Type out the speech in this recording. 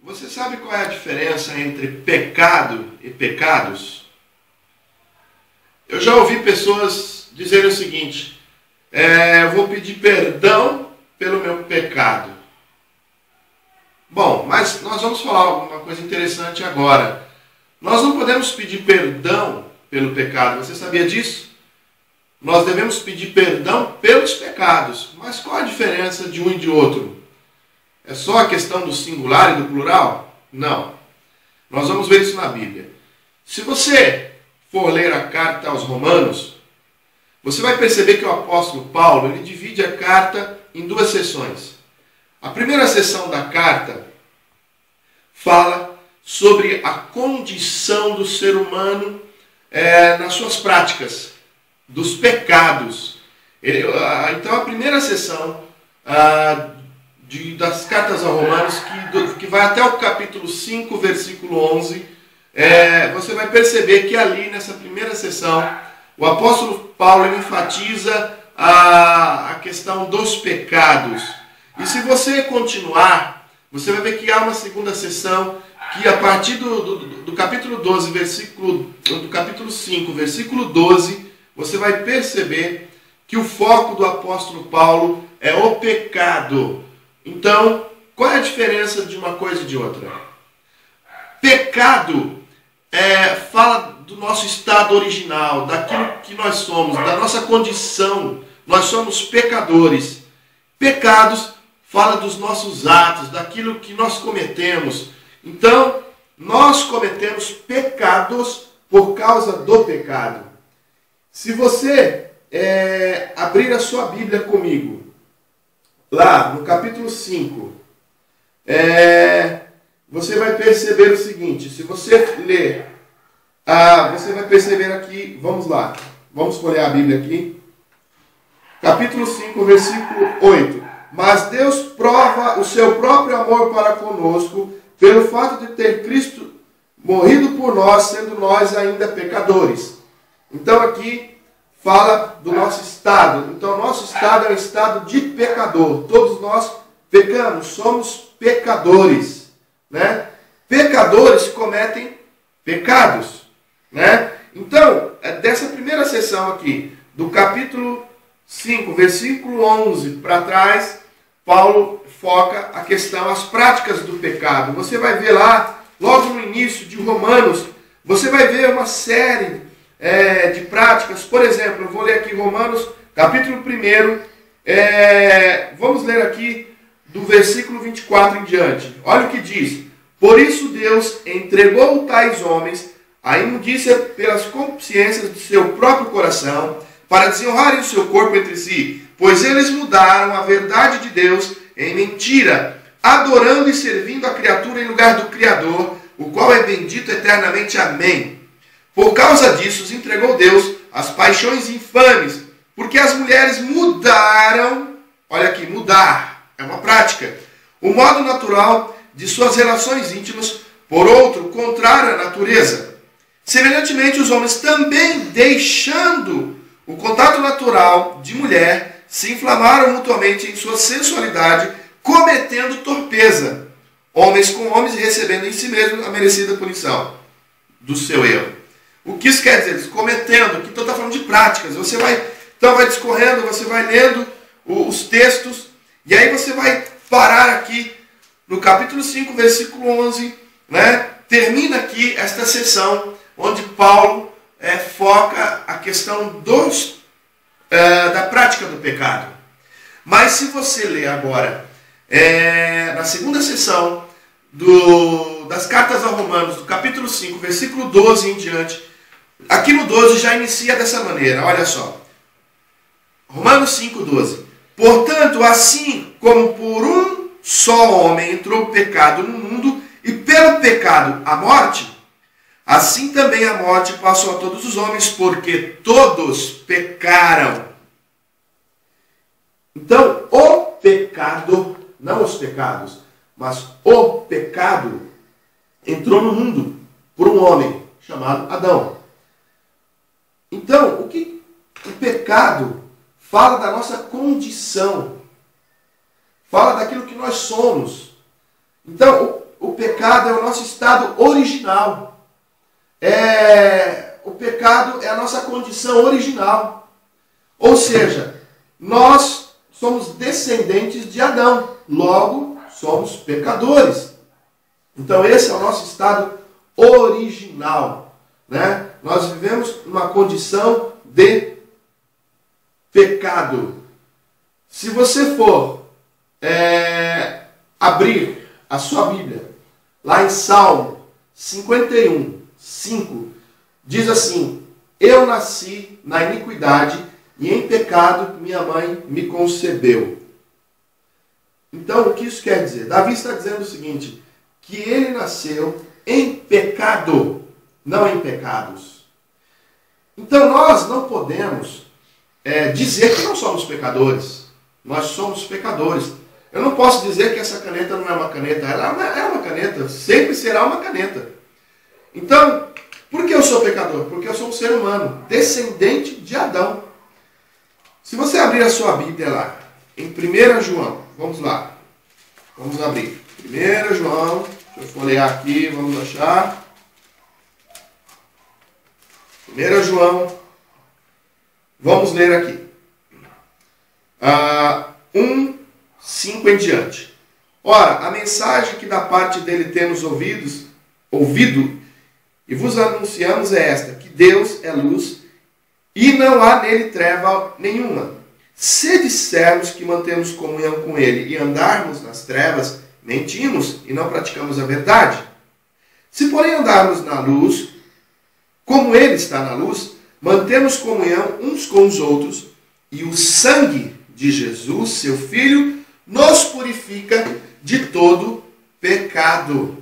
Você sabe qual é a diferença entre pecado e pecados? Eu já ouvi pessoas dizerem o seguinte: eu vou pedir perdão pelo meu pecado. Bom, mas nós vamos falar uma coisa interessante agora. Nós não podemos pedir perdão pelo pecado. Você sabia disso? Nós devemos pedir perdão pelos pecados. Mas qual a diferença de um e de outro? É só a questão do singular e do plural? Não. Nós vamos ver isso na Bíblia. Se você for ler a carta aos Romanos, você vai perceber que o apóstolo Paulo ele divide a carta em duas seções. A primeira seção da carta fala sobre a condição do ser humano nas suas práticas, dos pecados. Então a primeira seção das cartas aos Romanos, que vai até o capítulo 5, versículo 11, você vai perceber que ali nessa primeira seção o apóstolo Paulo enfatiza a questão dos pecados. E se você continuar, você vai ver que há uma segunda seção que a partir do capítulo 12, do capítulo 5, versículo 12, você vai perceber que o foco do apóstolo Paulo é o pecado. Então, qual é a diferença de uma coisa e de outra? Pecado fala do nosso estado original, daquilo que nós somos, da nossa condição. Nós somos pecadores. Pecados fala dos nossos atos, daquilo que nós cometemos. Então, nós cometemos pecados por causa do pecado. Se você abrir a sua Bíblia comigo, lá no capítulo 5, você vai perceber o seguinte: se você ler, você vai perceber aqui, vamos lá, vamos folhear a Bíblia aqui, capítulo 5, versículo 8. Mas Deus prova o seu próprio amor para conosco, pelo fato de ter Cristo morrido por nós, sendo nós ainda pecadores. Então aqui fala do nosso estado. Então nosso estado é um estado de pecador. Todos nós pecamos, somos pecadores, né? Pecadores cometem pecados, né? Então, dessa primeira sessão aqui, do capítulo 5, versículo 11 para trás, Paulo foca a questão, as práticas do pecado. Você vai ver lá, logo no início de Romanos, você vai ver uma série de práticas. Por exemplo, eu vou ler aqui Romanos, capítulo 1, vamos ler aqui do versículo 24 em diante. Olha o que diz: por isso Deus entregou tais homens à imundícia pelas consciências do seu próprio coração, para desonrarem o seu corpo entre si, pois eles mudaram a verdade de Deus em mentira, adorando e servindo a criatura em lugar do Criador, o qual é bendito eternamente. Amém. Por causa disso, os entregou Deus às paixões infames, porque as mulheres mudaram, olha aqui, mudar, é uma prática, o modo natural de suas relações íntimas por outro, contrário à natureza. Semelhantemente, os homens também, deixando o contato natural de mulher, se inflamaram mutuamente em sua sensualidade, cometendo torpeza, homens com homens, recebendo em si mesmos a merecida punição do seu erro. O que isso quer dizer? Eles cometendo, que então está falando de práticas. Você vai discorrendo, você vai lendo os textos, e aí você vai parar aqui no capítulo 5, versículo 11, né? Termina aqui esta sessão, onde Paulo foca a questão da prática do pecado. Mas se você ler agora, na segunda sessão das cartas aos Romanos, do capítulo 5, versículo 12 em diante, aqui no 12 já inicia dessa maneira, olha só. Romanos 5, 12. Portanto, assim como por um só homem entrou o pecado no mundo, e pelo pecado a morte, assim também a morte passou a todos os homens, porque todos pecaram. Então, o pecado, não os pecados, mas o pecado entrou no mundo por um homem chamado Adão. Então, o pecado fala da nossa condição, fala daquilo que nós somos. Então, o pecado é o nosso estado original. O pecado é a nossa condição original. Ou seja, nós somos descendentes de Adão. Logo, somos pecadores. Então, esse é o nosso estado original, né? Nós vivemos uma condição de pecado. Se você for abrir a sua Bíblia, lá em Salmo 51, 5, diz assim: eu nasci na iniquidade e em pecado minha mãe me concebeu. Então, o que isso quer dizer? Davi está dizendo o seguinte, que ele nasceu em pecado, não em pecados. Então, nós não podemos dizer que não somos pecadores. Nós somos pecadores. Eu não posso dizer que essa caneta não é uma caneta. Ela é uma caneta, sempre será uma caneta. Então, por que eu sou pecador? Porque eu sou um ser humano, descendente de Adão. Se você abrir a sua Bíblia lá, em 1 João, vamos lá. Vamos abrir. 1 João, deixa eu folhear aqui, vamos achar. 1 João, vamos ler aqui. 1:5 em diante. Ora, a mensagem que da parte dele temos ouvido, e vos anunciamos é esta, que Deus é luz, e não há nele treva nenhuma. Se dissermos que mantemos comunhão com ele e andarmos nas trevas, mentimos e não praticamos a verdade. Se, porém, andarmos na luz, como ele está na luz, mantemos comunhão uns com os outros, e o sangue de Jesus, seu Filho, nos purifica de todo pecado.